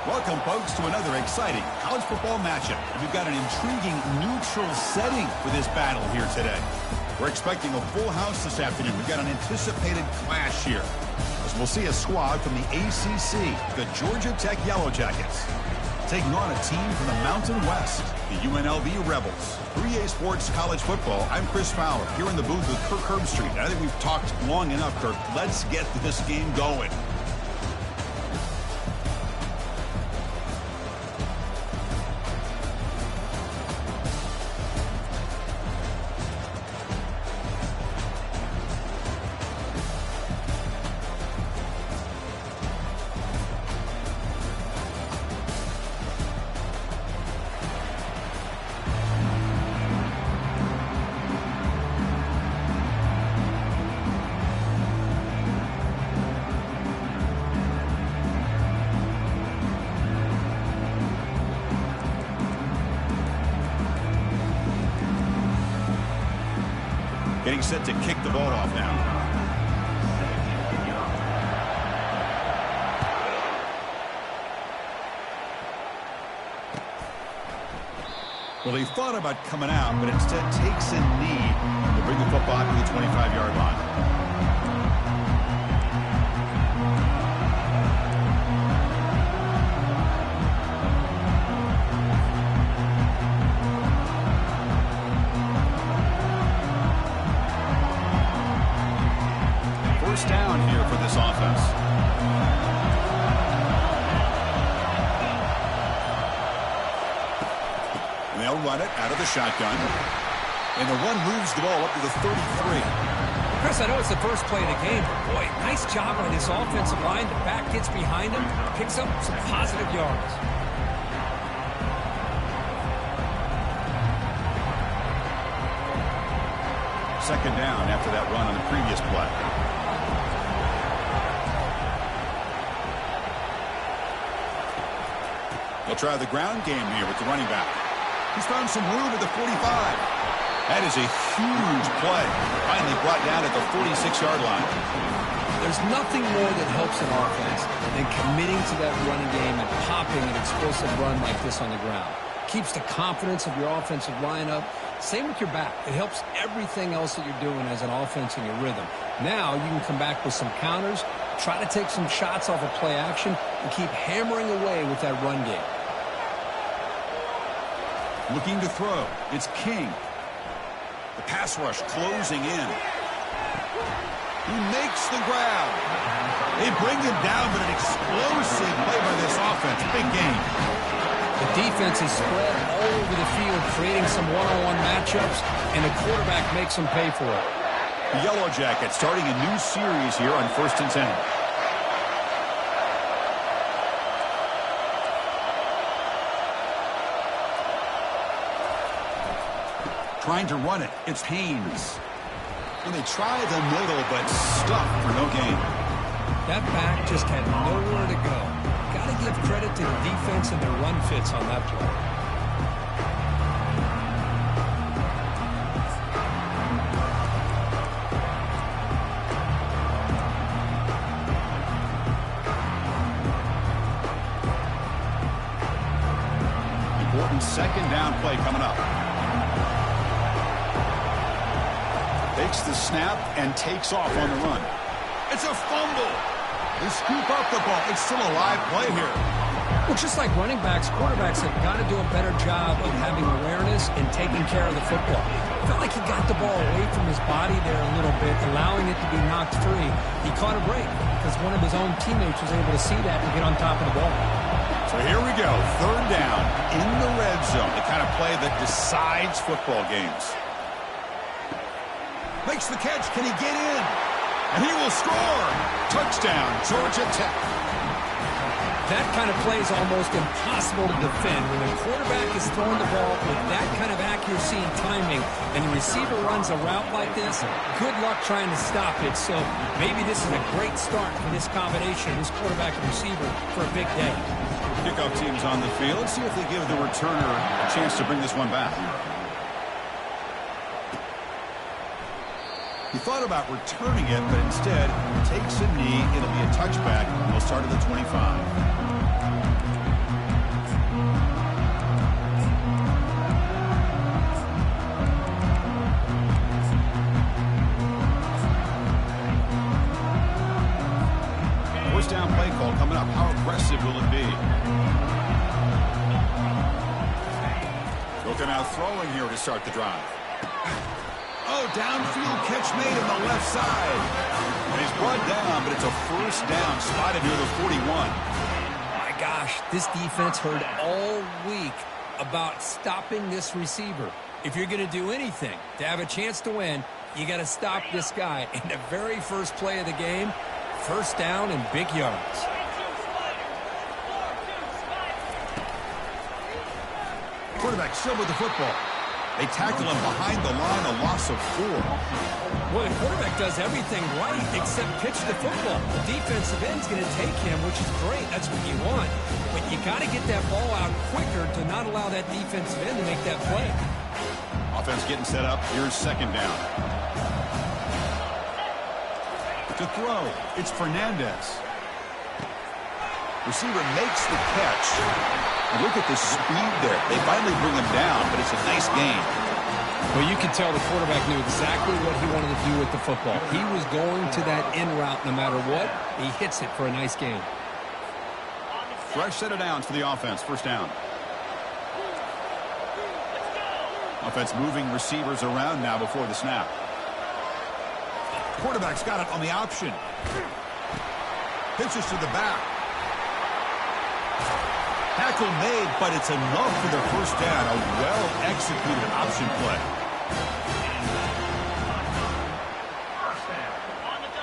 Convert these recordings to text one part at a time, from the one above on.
Welcome, folks, to another exciting college football matchup. We've got an intriguing neutral setting for this battle here today. We're expecting a full house this afternoon. We've got an anticipated clash here, as we'll see a squad from the ACC, the Georgia Tech Yellow Jackets, taking on a team from the Mountain West, the UNLV Rebels. 3A Sports College Football, I'm Chris Fowler, here in the booth with Kirk Herbstreit. I think we've talked long enough, Kirk. Let's get this game going. Getting set to kick the ball off now. Well, he thought about coming out, but instead takes a knee to bring the football to the 25-yard line. Down here for this offense. They'll run it out of the shotgun. And the run moves the ball up to the 33. Chris, I know it's the first play of the game, but boy, nice job by this offensive line. The back gets behind him, picks up some positive yards. Second down after that run on the previous play. They'll try the ground game here with the running back. He's found some room at the 45. That is a huge play. Finally brought down at the 46-yard line. There's nothing more that helps an offense than committing to that running game and popping an explosive run like this on the ground. Keeps the confidence of your offensive line up. Same with your back. It helps everything else that you're doing as an offense in your rhythm. Now you can come back with some counters, try to take some shots off of play action, and keep hammering away with that run game. Looking to throw. It's King. The pass rush closing in. He makes the grab. They bring him down, but an explosive play by this offense. Big game. The defense is spread all over the field, creating some one-on-one matchups, and the quarterback makes them pay for it. The Yellow Jackets starting a new series here on 1st and 10. Trying to run it. It's Haynes. And they try the middle, but stuffed for no gain. That back just had nowhere to go. Got to give credit to the defense and their run fits on that play. Important second down play coming up. Takes the snap and takes off on the run. It's a fumble. They scoop up the ball. It's still a live play here. Well, just like running backs, quarterbacks have got to do a better job of having awareness and taking care of the football. I felt like he got the ball away from his body there a little bit, allowing it to be knocked free. He caught a break because one of his own teammates was able to see that and get on top of the ball. So here we go. Third down in the red zone. The kind of play that decides football games. Makes the catch. Can he get in? And he will score. Touchdown, Georgia Tech. That kind of play is almost impossible to defend. When the quarterback is throwing the ball with that kind of accuracy and timing, and the receiver runs a route like this, good luck trying to stop it. So maybe this is a great start for this combination, this quarterback and receiver, for a big day. Kickoff team's on the field. Let's see if they give the returner a chance to bring this one back. He thought about returning it, but instead takes a knee. It'll be a touchback, and we'll start at the 25. First down play call coming up. How aggressive will it be? Looking out throwing here to start the drive. Oh, downfield catch made on the left side. And he's brought down, but it's a first down spotted near the 41. My gosh, this defense heard all week about stopping this receiver. If you're going to do anything to have a chance to win, you got to stop this guy. In the very first play of the game, first down and big yards. Quarterback still with the football. They tackle him behind the line, a loss of 4. Well, the quarterback does everything right except pitch the football. The defensive end's going to take him, which is great. That's what you want. But you got to get that ball out quicker to not allow that defensive end to make that play. Offense getting set up. Here's second down. To throw, it's Fernandez. Receiver makes the catch. Look at the speed there. They finally bring him down, but it's a nice gain. Well, you can tell the quarterback knew exactly what he wanted to do with the football. He was going to that in route no matter what. He hits it for a nice gain. Fresh set of downs for the offense. First down. Offense moving receivers around now before the snap. Quarterback's got it on the option. Pitches to the back. Tackle made, but it's enough for the first down. A well-executed option play.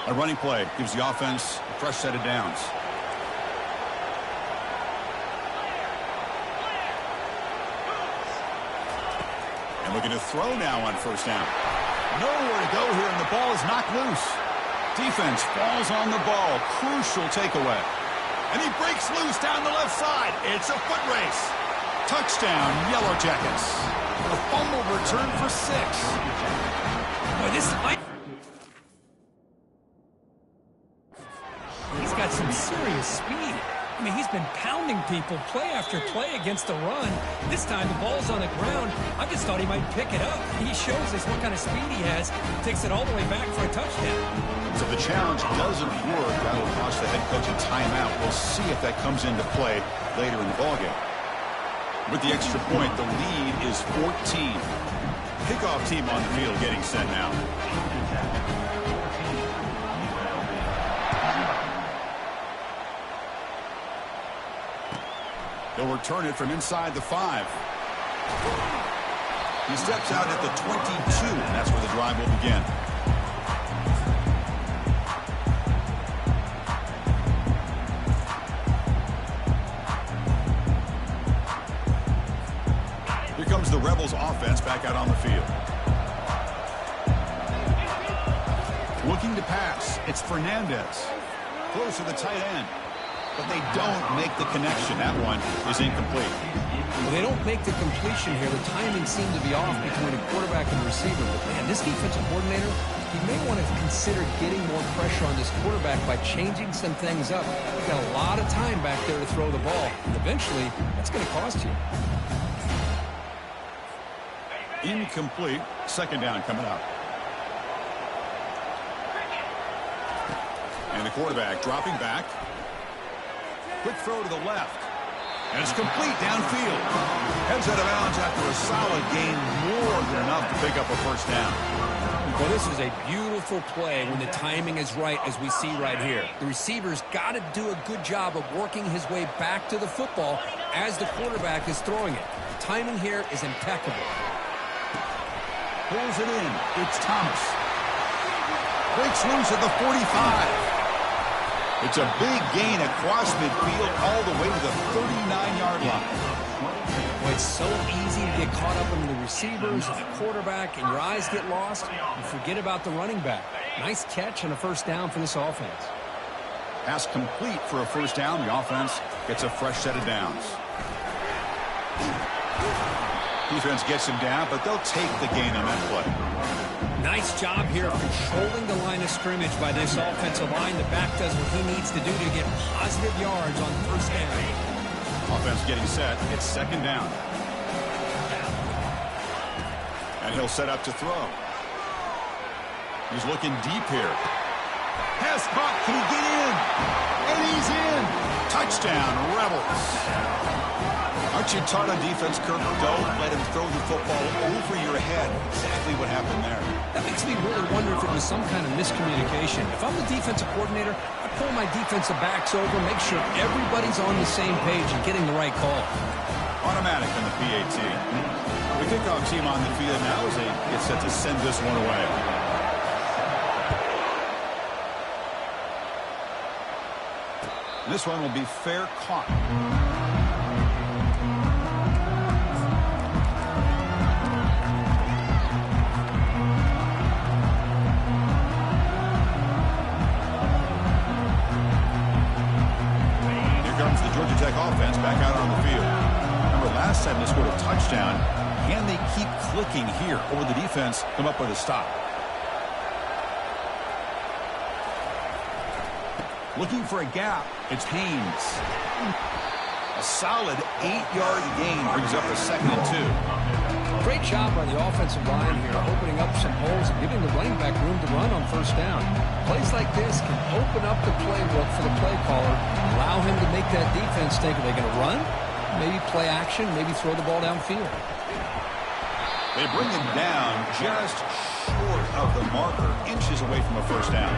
A running play gives the offense a fresh set of downs. And looking to throw now on first down. Nowhere to go here, and the ball is knocked loose. Defense falls on the ball. Crucial takeaway. And he breaks loose down the left side. It's a foot race. Touchdown, Yellow Jackets. A fumble return for 6. Boy, this he's got some serious speed. I mean, he's been pounding people play after play against the run. This time the ball's on the ground. I just thought he might pick it up. He shows us what kind of speed he has. Takes it all the way back for a touchdown. So the challenge doesn't work. That'll cost the head coach a timeout. We'll see if that comes into play later in the ballgame. With the extra point, the lead is 14. Kickoff team on the field getting set now. They'll return it from inside the 5. He steps out at the 22, and that's where the drive will begin. Here comes the Rebels offense back out on the field. Looking to pass. It's Fernandez. Close to the tight end. But they don't make the connection. That one is incomplete. Well, they don't make the completion here. The timing seemed to be off between a quarterback and a receiver. But, man, this defensive coordinator, he may want to consider getting more pressure on this quarterback by changing some things up. He's got a lot of time back there to throw the ball. And eventually, that's going to cost you. Incomplete. Second down coming up. And the quarterback dropping back. Quick throw to the left. And it's complete downfield. Heads out of bounds after a solid gain, more than enough to pick up a first down. Well, this is a beautiful play when the timing is right, as we see right here. The receiver's got to do a good job of working his way back to the football as the quarterback is throwing it. The timing here is impeccable. Pulls it in. It's Thomas. Breaks loose at the 45. It's a big gain across midfield all the way to the 39-yard line. Well, it's so easy to get caught up in the receivers and the quarterback, and your eyes get lost. You forget about the running back. Nice catch and a first down for this offense. Pass complete for a first down. The offense gets a fresh set of downs. Defense gets him down, but they'll take the gain on that play. Nice job here of controlling the line of scrimmage by this offensive line. The back does what he needs to do to get positive yards on first down. Offense getting set. It's second down. And he'll set up to throw. He's looking deep here. Pass caught. Can he get in? And he Touchdown, Rebels. Aren't you taught on defense, Kirk? Don't let him throw the football over your head. Exactly what happened there. That makes me really wonder if it was some kind of miscommunication. If I'm the defensive coordinator, I pull my defensive backs over, make sure everybody's on the same page and getting the right call. Automatic on the PAT. The kickoff team on the field now as they get set to send this one away. This one will be fair caught. Georgia Tech offense back out on the field. Remember, last time they scored a touchdown. Can they keep clicking here, or will the defense come up with a stop? Looking for a gap. It's Haynes. A solid 8-yard gain brings up a 2nd and 2. Great job by the offensive line here, opening up some holes and giving the running back room to run on 1st down. Plays like this can open up the playbook for the play caller, allow him to make that defense think, are they going to run? Maybe play action, maybe throw the ball downfield. They bring him down just short of the marker, inches away from a 1st down.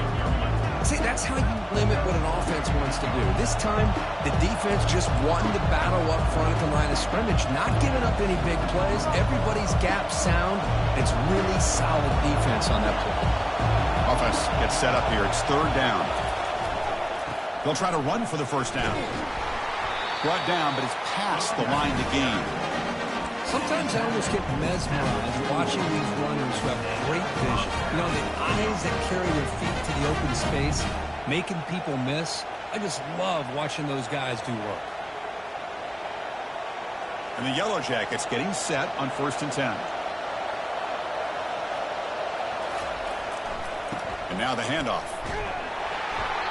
See, that's how you limit what an offense wants to do. This time, the defense just won the battle up front at the line of scrimmage, not giving up any big plays. Everybody's gap sound. It's really solid defense on that play. Offense gets set up here. It's 3rd down. They'll try to run for the 1st down. Brought down, but it's past the line to gain. Sometimes I almost get mesmerized watching these runners who have great vision. You know, the eyes that carry their feet to the open space, making people miss. I just love watching those guys do work. And the Yellow Jackets getting set on 1st and 10. And now the handoff.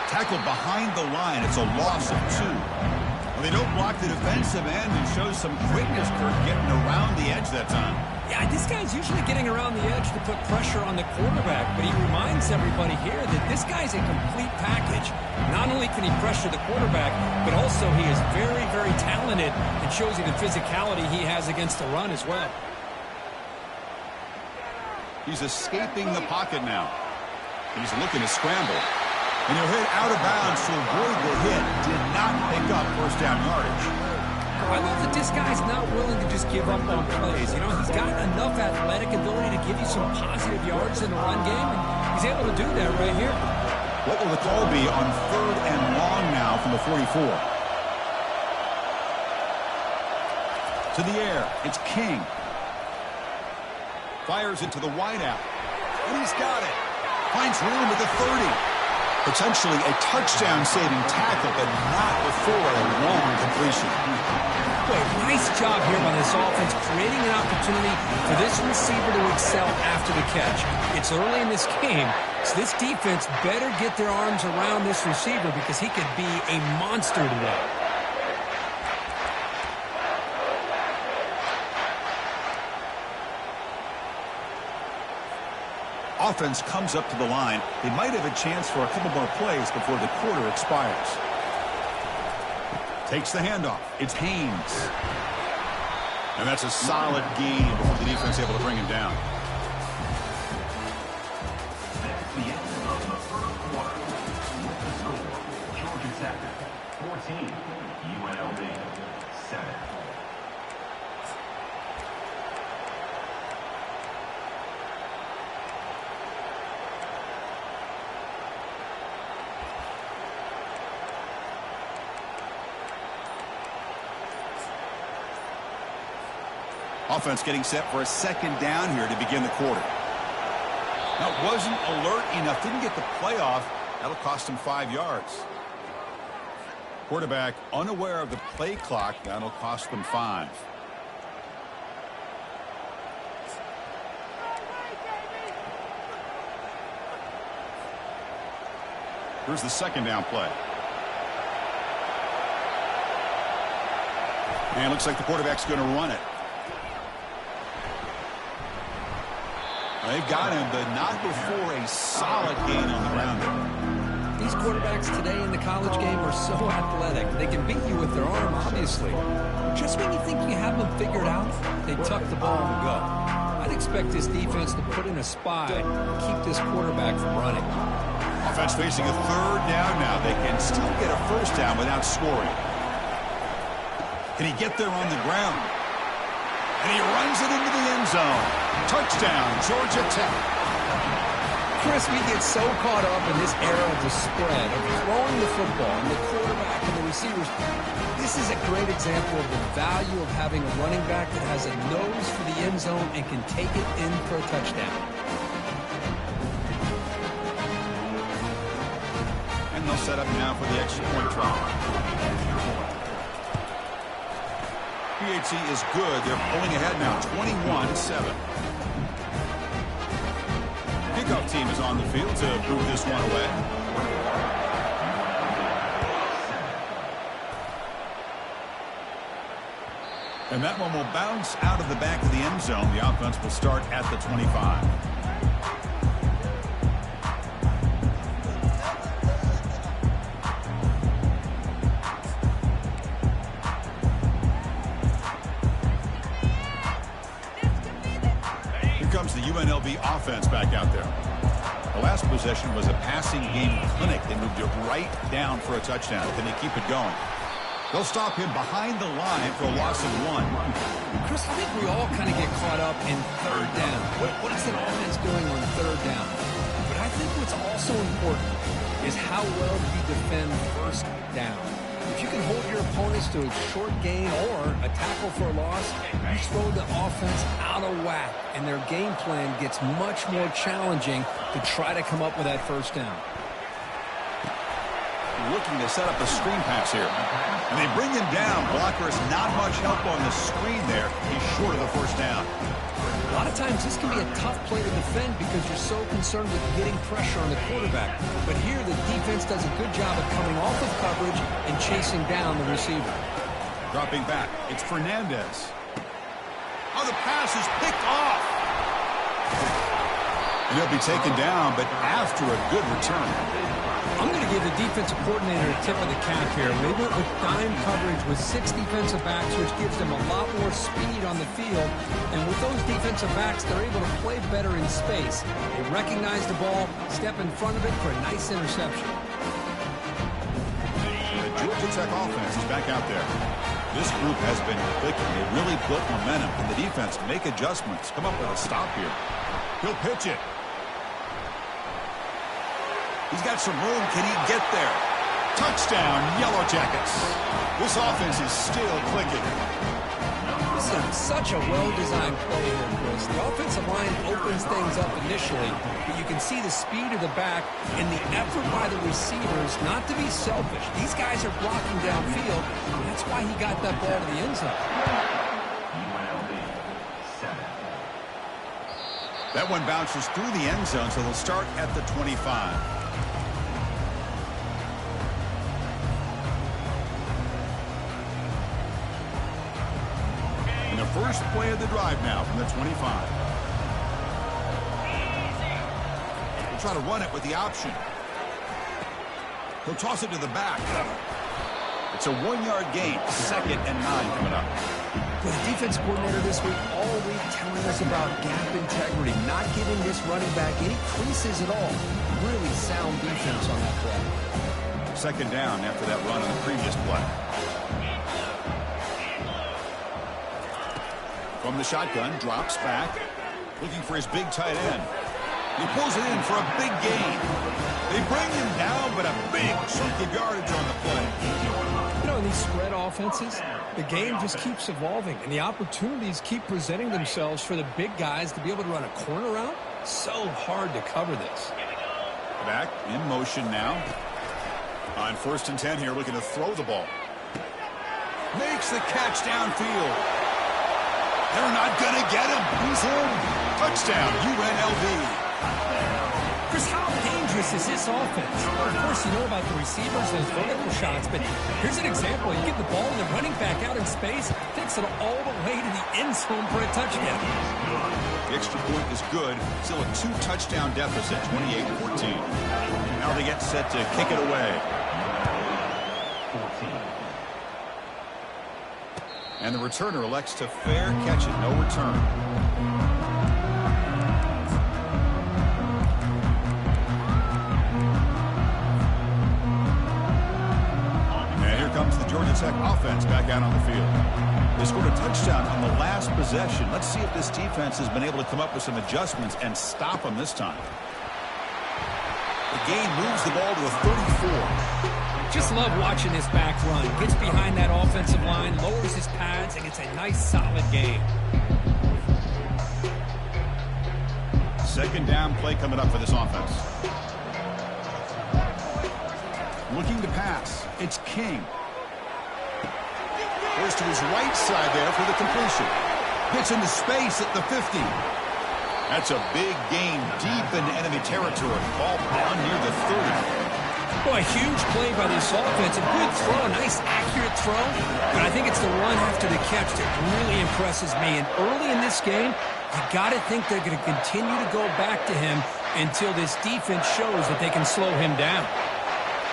Tackled behind the line. It's a loss of 2. Well, they don't block the defensive end and show some quickness, Kirk, getting around the edge that time. Yeah, this guy's usually getting around the edge to put pressure on the quarterback, but he reminds everybody here that this guy's a complete package. Not only can he pressure the quarterback, but also he is very, very talented and shows you the physicality he has against the run as well. He's escaping the pocket now. He's looking to scramble. And he'll hit out of bounds to avoid the hit. Did not pick up 1st down yardage. I love that this guy's not willing to just give up on plays. You know, he's got enough athletic ability to give you some positive yards in the run game, and he's able to do that right here. What will the call be on 3rd and long now from the 44? To the air. It's King. Fires it to the wideout. And he's got it. Finds room at the 30. Potentially a touchdown-saving tackle, but not before a long completion. Boy, nice job here by this offense, creating an opportunity for this receiver to excel after the catch. It's early in this game, so this defense better get their arms around this receiver because he could be a monster today. Offense comes up to the line. They might have a chance for a couple more plays before the quarter expires. Takes the handoff. It's Haynes. And that's a solid gain before the defense able to bring him down. That's the end of the first quarter. With the score, Georgia Tech 14, UNLV 7. Offense getting set for a 2nd down here to begin the quarter. Now, wasn't alert enough. Didn't get the play off. That'll cost him 5 yards. Quarterback unaware of the play clock. That'll cost them 5. Here's the 2nd down play. And it looks like the quarterback's going to run it. They've got him, but not before a solid gain on the ground. These These quarterbacks today in the college game are so athletic. They can beat you with their arm, obviously. Just when you think you have them figured out, they tuck the ball and go. I'd expect this defense to put in a spy and keep this quarterback from running. Offense facing a third down now. They can still get a first down without scoring. Can he get there on the ground? And he runs it into the end zone. Touchdown, Georgia Tech. Chris, we get so caught up in this era of the spread, of throwing the football, and the quarterback and the receivers. This is a great example of the value of having a running back that has a nose for the end zone and can take it in for a touchdown. And they'll set up now for the extra point try. PHC is good. They're pulling ahead now, 21-7. Kickoff team is on the field to move this one away. And that one will bounce out of the back of the end zone. The offense will start at the 25. Comes the UNLV offense back out there. The last possession was a passing game clinic. They moved it right down for a touchdown. Can they keep it going? They'll stop him behind the line for a loss of 1. Chris, I think we all kind of get caught up in third down. What is an offense doing on third down? But I think what's also important is how well you defend first down. If you can hold your opponents to a short gain or a tackle for a loss, you throw the offense out of whack, and their game plan gets much more challenging to try to come up with that first down. Looking to set up a screen pass here. And they bring him down. Blocker is not much help on the screen there. He's short of the first down. A lot of times this can be a tough play to defend because you're so concerned with getting pressure on the quarterback. But here the defense does a good job of coming off of coverage and chasing down the receiver. Dropping back. It's Fernandez. Oh, the pass is picked off. And he'll be taken down, but after a good return. I'm going to give the defensive coordinator a tip of the cap here. They went with dime coverage with 6 defensive backs, which gives them a lot more speed on the field. And with those defensive backs, they're able to play better in space. They recognize the ball, step in front of it for a nice interception. The Georgia Tech offense is back out there. This group has been clicking. They really built momentum. And the defense make adjustments. Come up with a stop here. He'll pitch it. He's got some room. Can he get there? Touchdown, Yellow Jackets. This offense is still clicking. This is such a well-designed play here, Chris. The offensive line opens things up initially, but you can see the speed of the back and the effort by the receivers not to be selfish. These guys are blocking downfield, and that's why he got that ball to the end zone. That one bounces through the end zone, so they'll start at the 25. First play of the drive now from the 25. He'll try to run it with the option. He'll toss it to the back. It's a 1-yard gain. 2nd and 9 coming up. The defense coordinator this week all week telling us about gap integrity, not giving this running back any creases at all. Really sound defense on that play. 2nd down after that run on the previous play. From the shotgun, drops back, looking for his big tight end. He pulls it in for a big gain. They bring him down, but a big chunk of yardage on the play. You know, in these spread offenses, the game just keeps evolving, and the opportunities keep presenting themselves for the big guys to be able to run a corner route. So hard to cover this. Back in motion now. On 1st and 10 here, looking to throw the ball. Makes the catch downfield. They're not going to get him. He's in. Touchdown, UNLV. Chris, how dangerous is this offense? Well, of course, you know about the receivers and vertical shots, but here's an example. You get the ball and the running back out in space, takes it all the way to the end zone for a touchdown. The extra point is good. Still a 2-touchdown deficit, 28-14. Now they get set to kick it away. 14. And the returner elects to fair catch it. No return. And here comes the Georgia Tech offense back out on the field. They scored a touchdown on the last possession. Let's see if this defense has been able to come up with some adjustments and stop them this time. The gain moves the ball to a 34. Just love watching this back run. Gets behind that offensive line, lowers his pads, and gets a nice, solid gain. Second down play coming up for this offense. Looking to pass. It's King. Goes to his right side there for the completion. Gets into space at the 50. That's a big gain deep into enemy territory. Ball down near the 30. Boy, a huge play by this offense. A good throw, a nice accurate throw. But I think it's the run after the catch that really impresses me. And early in this game, you got to think they're going to continue to go back to him until this defense shows that they can slow him down.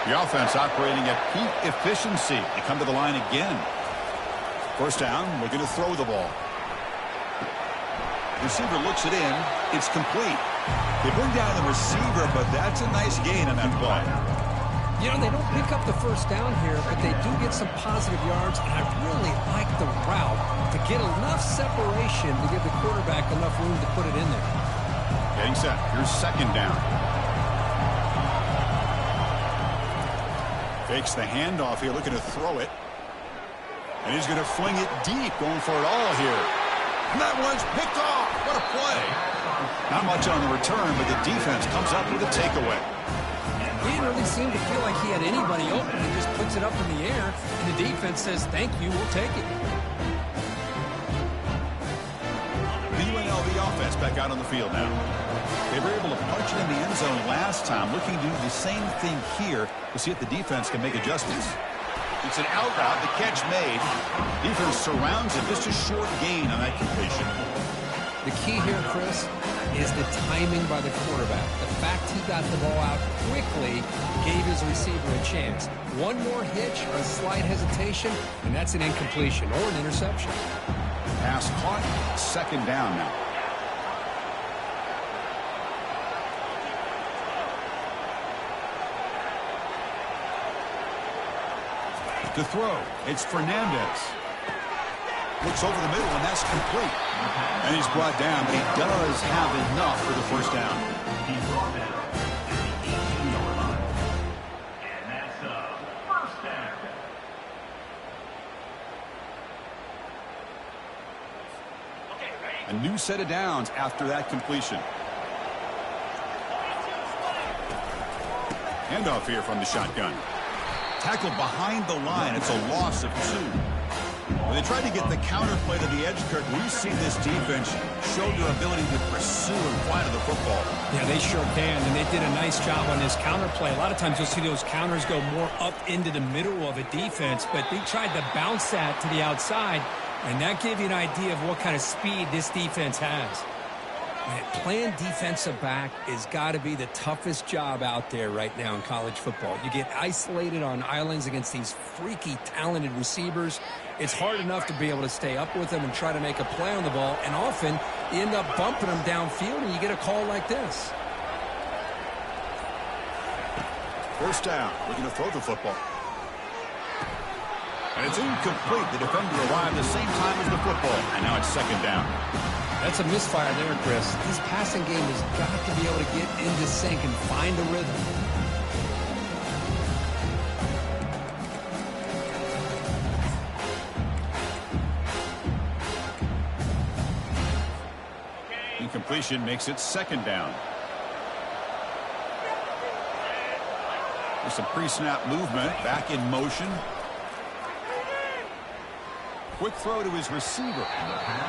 The offense operating at peak efficiency. They come to the line again. First down, looking to throw the ball. Receiver looks it in. It's complete. They bring down the receiver, but that's a nice gain on that play. You know, they don't pick up the first down here, but they do get some positive yards, and I really like the route to get enough separation to give the quarterback enough room to put it in there. Getting set. Here's second down. Fakes the handoff here, looking to throw it. And he's going to fling it deep, going for it all here. And that one's picked off. What a play. Not much on the return, but the defense comes up with a takeaway. He didn't really seem to feel like he had anybody open. He just puts it up in the air, and the defense says, thank you, we'll take it. The UNLV offense back out on the field now. They were able to punch it in the end zone last time, looking to do the same thing here to see if the defense can make adjustments. It's an out route, the catch made. Defense surrounds it, just a short gain on that completion. The key here, Chris, is the timing by the quarterback. The fact he got the ball out quickly gave his receiver a chance. One more hitch or a slight hesitation, and that's an incompletion or an interception. Pass caught, second down now. To throw, it's Fernandez. Looks over the middle, and that's complete. And he's brought down, but he does have enough for the first down. He's brought down at the 18-yard line. And that's a first down. A new set of downs after that completion. Handoff here from the shotgun. Tackled behind the line. It's a loss of 2. When they tried to get the counter play to the edge, Kirk, we've seen this defense show their ability to pursue and fly to the football. Yeah, they sure can, and they did a nice job on this counter play. A lot of times you'll see those counters go more up into the middle of a defense, but they tried to bounce that to the outside, and that gave you an idea of what kind of speed this defense has. Man, playing defensive back has got to be the toughest job out there right now in college football. You get isolated on islands against these freaky, talented receivers. It's hard enough to be able to stay up with them and try to make a play on the ball, and often you end up bumping them downfield and you get a call like this. First down, looking to throw the football. And it's incomplete. The defender arrived the same time as the football, and now it's second down. That's a misfire there, Chris. This passing game has got to be able to get into sync and find a rhythm. Incompletion makes it second down. There's some pre-snap movement, back in motion. Quick throw to his receiver.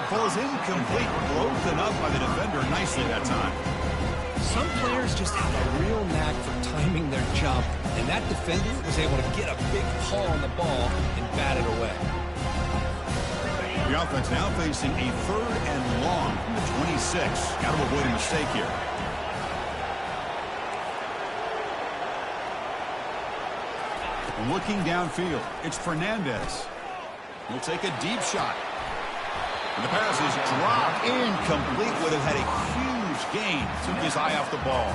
Falls incomplete, broken up by the defender nicely that time. Some players just have a real knack for timing their jump, and that defender was able to get a big paw on the ball and bat it away. The offense now facing a 3rd and long from the 26. Got to avoid a mistake here. Looking downfield, it's Fernandez. He'll take a deep shot. And the pass is dropped. Incomplete. Would have had a huge gain. Took his eye off the ball.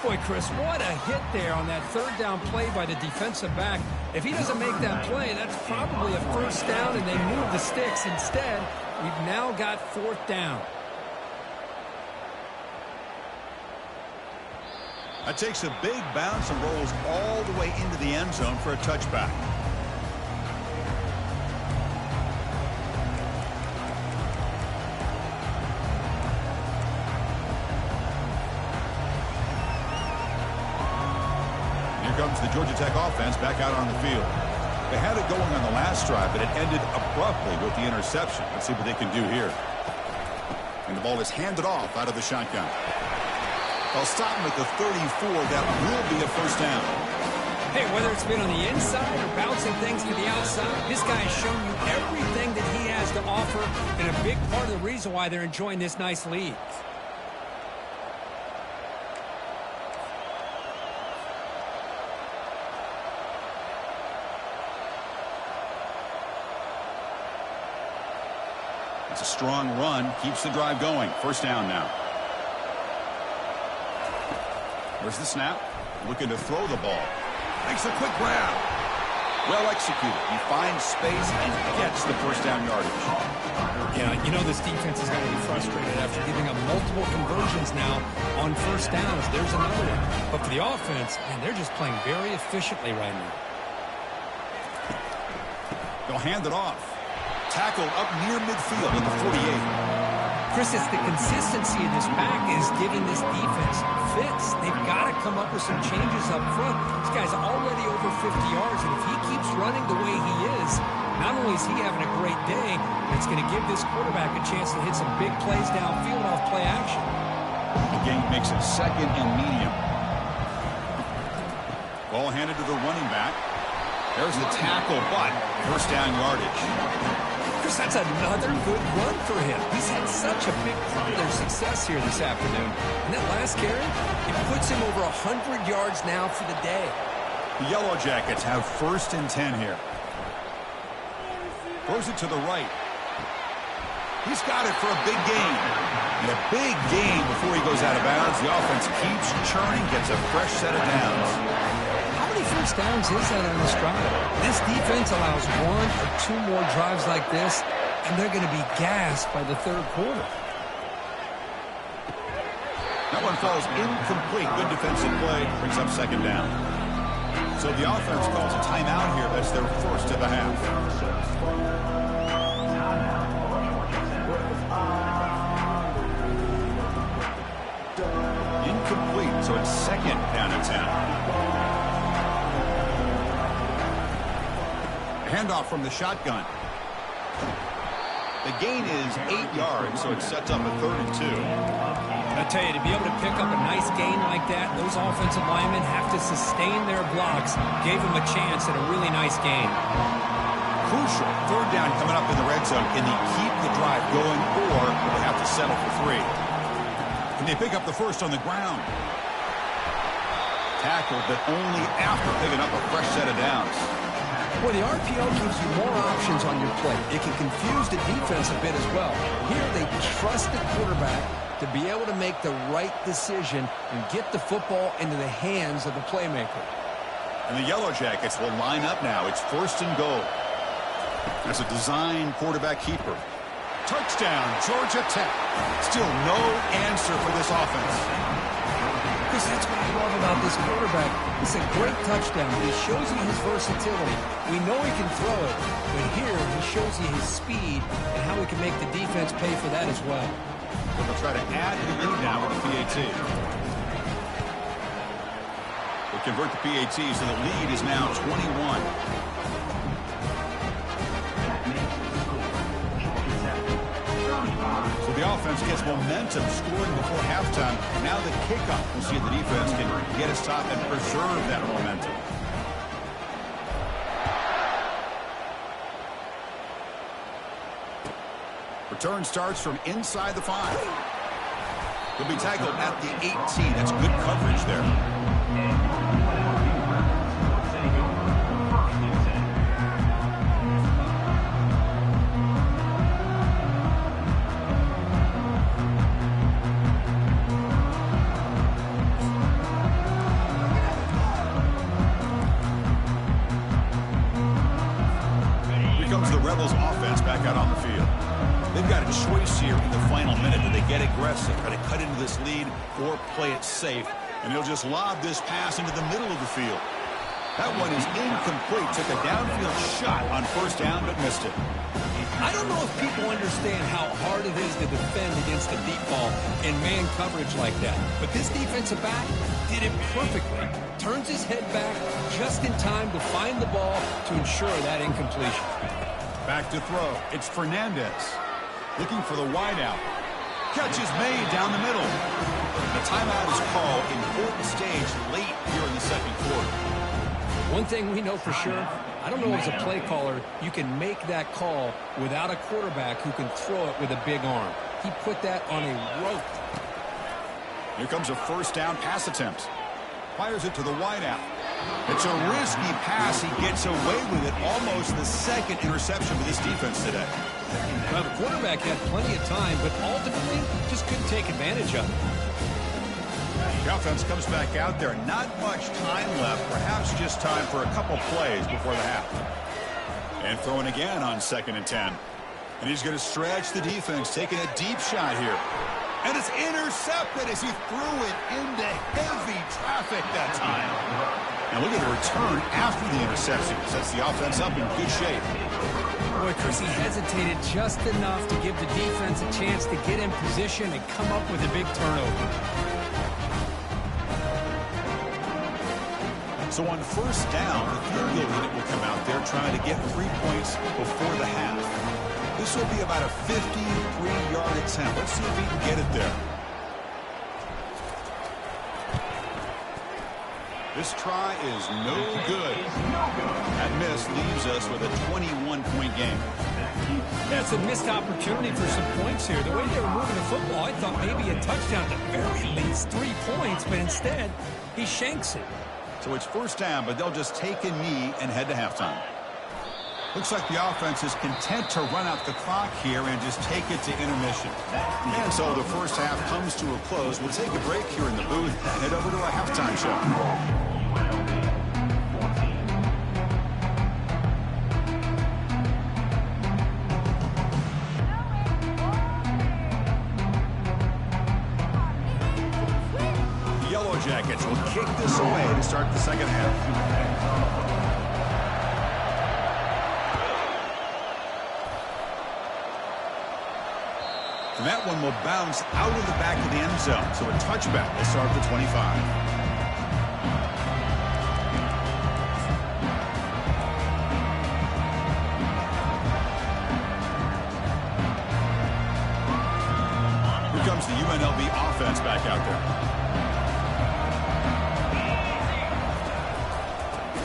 Boy, Chris, what a hit there on that 3rd down play by the defensive back. If he doesn't make that play, that's probably a 1st down, and they move the sticks. Instead, we've now got 4th down. That takes a big bounce and rolls all the way into the end zone for a touchback. Comes the Georgia Tech offense back out on the field. They had it going on the last drive, but it ended abruptly with the interception. Let's see what they can do here. And the ball is handed off out of the shotgun. They'll stop him at the 34. That will be a 1st down. Hey, whether it's been on the inside or bouncing things to the outside, this guy has shown you everything that he has to offer, and a big part of the reason why they're enjoying this nice lead. It's a strong run, keeps the drive going. 1st down now. Where's the snap? Looking to throw the ball. Makes a quick grab. Well executed. He finds space and gets the 1st down yardage. Yeah, you know this defense is going to be frustrated after giving up multiple conversions now on 1st downs. There's another one. But for the offense, man, they're just playing very efficiently right now. They'll hand it off. Tackled up near midfield at the 48. Chris, it's the consistency of this back is giving this defense fits. They've got to come up with some changes up front. This guy's already over 50 yards, and if he keeps running the way he is, not only is he having a great day, but it's going to give this quarterback a chance to hit some big plays downfield off play action. The game makes it 2nd and medium. Ball handed to the running back. There's the tackle, but 1st down yardage. Chris, that's another good run for him. He's had such a big part of their success here this afternoon. And that last carry, it puts him over 100 yards now for the day. The Yellow Jackets have 1st and 10 here. Throws it to the right. He's got it for a big gain. And a big gain before he goes out of bounds. The offense keeps churning, gets a fresh set of downs. How many 1st downs is that on this drive? This defense allows 1 or 2 more drives like this, and they're going to be gassed by the 3rd quarter. That one falls incomplete. Good defensive play. Brings up 2nd down. So the offense calls a timeout here. That's their 1st of the half. Incomplete. So it's 2nd down and 10. Handoff from the shotgun. The gain is 8 yards, so it sets up a 3rd and 2. I tell you, to be able to pick up a nice gain like that, those offensive linemen have to sustain their blocks. Gave them a chance at a really nice gain. Crucial. 3rd down coming up in the red zone. Can they keep the drive going, or will they have to settle for 3? Can they pick up the 1st on the ground? Tackled, but only after picking up a fresh set of downs. Well, the RPO gives you more options on your plate. It can confuse the defense a bit as well. Here, they trust the quarterback to be able to make the right decision and get the football into the hands of the playmaker. And the Yellow Jackets will line up now. It's 1st and goal. That's a design quarterback keeper. Touchdown, Georgia Tech. Still no answer for this offense. Because that's what I love about this quarterback. It's a great touchdown. He shows you his versatility. We know he can throw it, but here he shows you his speed and how he can make the defense pay for that as well. They'll try to add the lead now with the PAT. They convert the PAT, so the lead is now 21. So the offense gets momentum, scoring before halftime. Now the kickoff. We'll see if the defense can get a stop and preserve that momentum. Return starts from inside the 5. He'll be tackled at the 18. That's good coverage there. Out on the field. They've got a choice here in the final minute. Do they get aggressive, try to cut into this lead, or play it safe? And he'll just lob this pass into the middle of the field. That one is incomplete. Took a downfield shot on first down, but missed it. I don't know if people understand how hard it is to defend against a deep ball in man coverage like that. But this defensive back did it perfectly. Turns his head back just in time to find the ball to ensure that incompletion. Back to throw. It's Fernandez. Looking for the wideout. Catch is made down the middle. The timeout is called. Important stage late here in the second quarter. One thing we know for sure, I don't know as a play caller, you can make that call without a quarterback who can throw it with a big arm. He put that on a rope. Here comes a first down pass attempt. Fires it to the wideout. It's a risky pass. He gets away with it. Almost the second interception for this defense today. Well, the quarterback had plenty of time, but ultimately just couldn't take advantage of it. The offense comes back out there. Not much time left. Perhaps just time for a couple plays before the half. And throwing again on 2nd and 10. And he's going to stretch the defense, taking a deep shot here. And it's intercepted as he threw it into heavy traffic that time. And look at the return after the interception. Sets the offense up in good shape. Boy, Chris, he hesitated just enough to give the defense a chance to get in position and come up with a big turnover. So on first down, the field goal unit will come out there trying to get 3 points before the half. This will be about a 53-yard attempt. Let's see if he can get it there. This try is no good. That miss leaves us with a 21-point game. That's a missed opportunity for some points here. The way they were moving the football, I thought maybe a touchdown, at the very least 3 points, but instead he shanks it. So it's first down, but they'll just take a knee and head to halftime. Looks like the offense is content to run out the clock here and just take it to intermission. And so the first half comes to a close. We'll take a break here in the booth and head over to our halftime show. The Yellow Jackets will kick this away to start the second half. And that one will bounce out of the back of the end zone. So a touchback to start the 25. Here comes the UNLV offense back out there.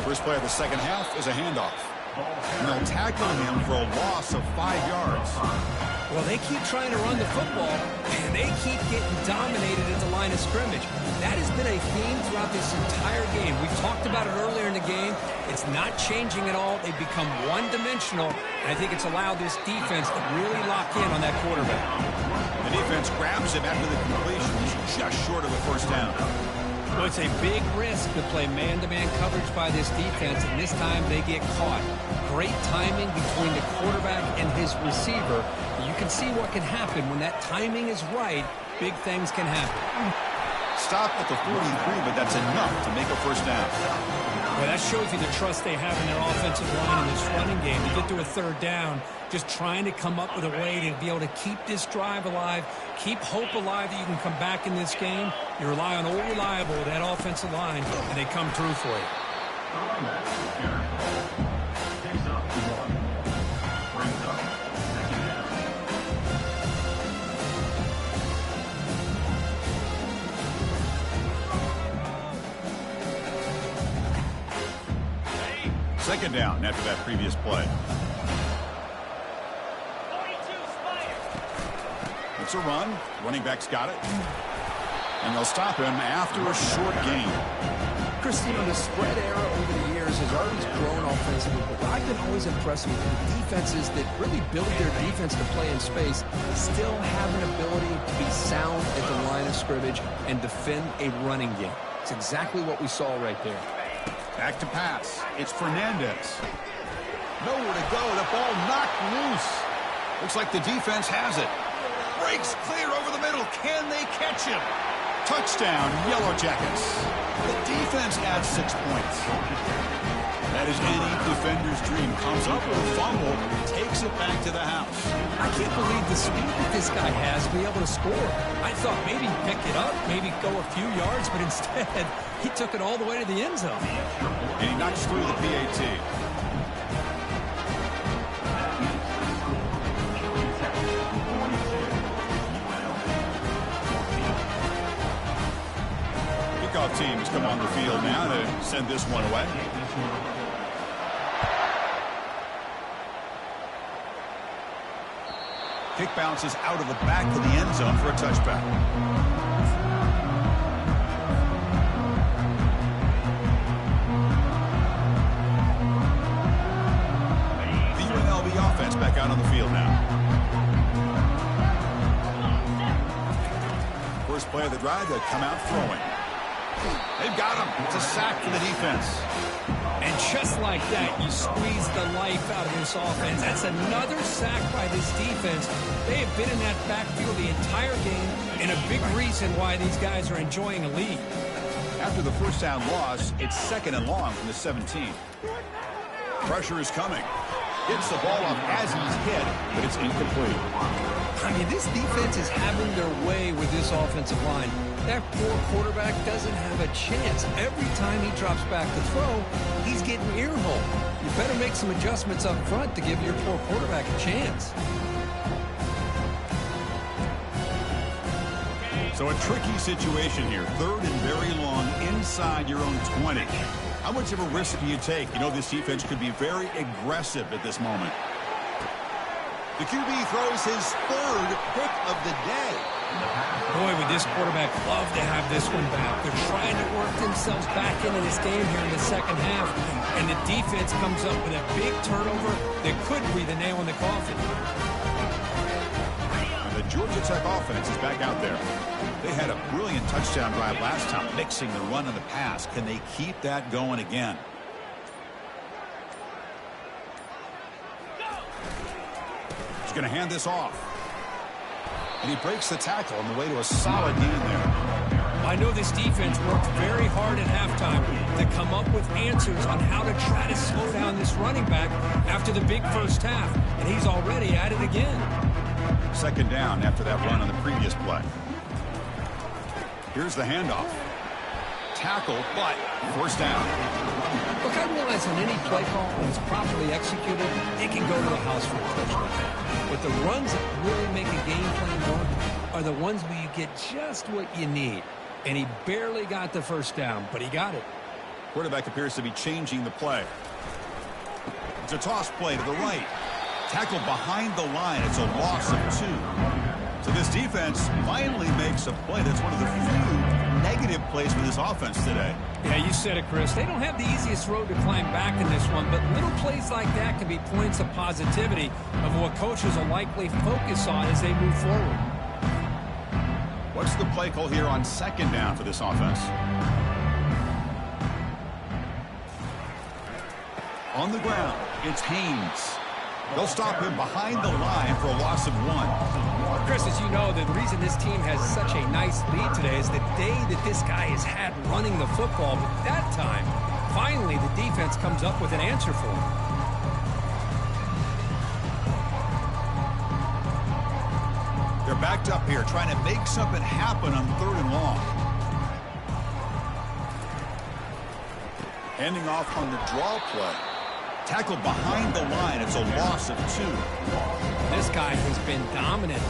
First play of the second half is a handoff. And they'll tackle him for a loss of 5 yards. Well, they keep trying to run the football, and they keep getting dominated at the line of scrimmage. That has been a theme throughout this entire game. We talked about it earlier in the game. It's not changing at all. They've become one-dimensional, and I think it's allowed this defense to really lock in on that quarterback. The defense grabs him after the completion. He's just short of a first down. Well, it's a big risk to play man-to-man coverage by this defense, and this time they get caught. Great timing between the quarterback and his receiver. You can see what can happen when that timing is right. Big things can happen. Stop at the 43, but that's enough to make a first down. Well, that shows you the trust they have in their offensive line in this running game. To get to a third down, just trying to come up with a way to be able to keep this drive alive, keep hope alive that you can come back in this game. You rely on old reliable, that offensive line, and they come through for you. Second down after that previous play. It's a run. Running back's got it. And they'll stop him after a short gain. Chris, you know, the spread era over the years has always grown offensively, but I've been always impressed with defenses that really build their defense to play in space, still have an ability to be sound at the line of scrimmage and defend a running game. It's exactly what we saw right there. Back to pass. It's Fernandez. Nowhere to go. The ball knocked loose. Looks like the defense has it. Breaks clear over the middle. Can they catch him? Touchdown, Yellow Jackets. The defense adds 6 points. That is any defender's dream. Comes up with a fumble, takes it back to the house. I can't believe the speed that this guy has to be able to score. I thought maybe pick it up, maybe go a few yards, but instead he took it all the way to the end zone. And he knocks through the PAT. Kickoff teams come on the field now to send this one away. Kick bounces out of the back of the end zone for a touchback. The UNLV offense back out on the field now. First play of the drive, they come out throwing. They've got him. It's a sack for the defense. And just like that, you squeeze the life out of this offense. That's another sack by this defense. They have been in that backfield the entire game, and a big reason why these guys are enjoying a lead. After the first down loss, it's 2nd and long from the 17. Pressure is coming. Gets the ball up as he's hit, but it's incomplete. I mean, this defense is having their way with this offensive line. That poor quarterback doesn't have a chance. Every time he drops back to throw, he's getting earholed. You better make some adjustments up front to give your poor quarterback a chance. So a tricky situation here. 3rd and very long inside your own 20. How much of a risk do you take? You know, this defense could be very aggressive at this moment. The QB throws his 3rd pick of the day. Boy, would this quarterback love to have this one back. They're trying to work themselves back into this game here in the second half, and the defense comes up with a big turnover that could be the nail in the coffin. And the Georgia Tech offense is back out there. They had a brilliant touchdown drive last time, mixing the run and the pass. Can they keep that going again? He's going to hand this off. And he breaks the tackle on the way to a solid gain there. I know this defense worked very hard at halftime to come up with answers on how to try to slow down this running back after the big first half, and he's already at it again. 2nd down after that run on the previous play. Here's the handoff. Tackle, but 1st down. Look, I realize on any play call, when it's properly executed, it can go to the house for a touchdown. But the runs that really make a game plan work are the ones where you get just what you need. And he barely got the 1st down, but he got it. Quarterback appears to be changing the play. It's a toss play to the right. Tackle behind the line. It's a loss of 2. So this defense finally makes a play. That's one of the few negative plays for this offense today. Yeah, you said it, Chris. They don't have the easiest road to climb back in this one, but little plays like that can be points of positivity of what coaches will likely focus on as they move forward. What's the play call here on 2nd down for this offense? On the ground, it's Haynes. They'll stop him behind the line for a loss of 1. Chris, as you know, the reason this team has such a nice lead today is the day that this guy has had running the football. But that time, finally, the defense comes up with an answer for him. They're backed up here, trying to make something happen on 3rd and long. Handing off on the draw play. Tackle behind the line. It's a loss of 2. This guy has been dominant.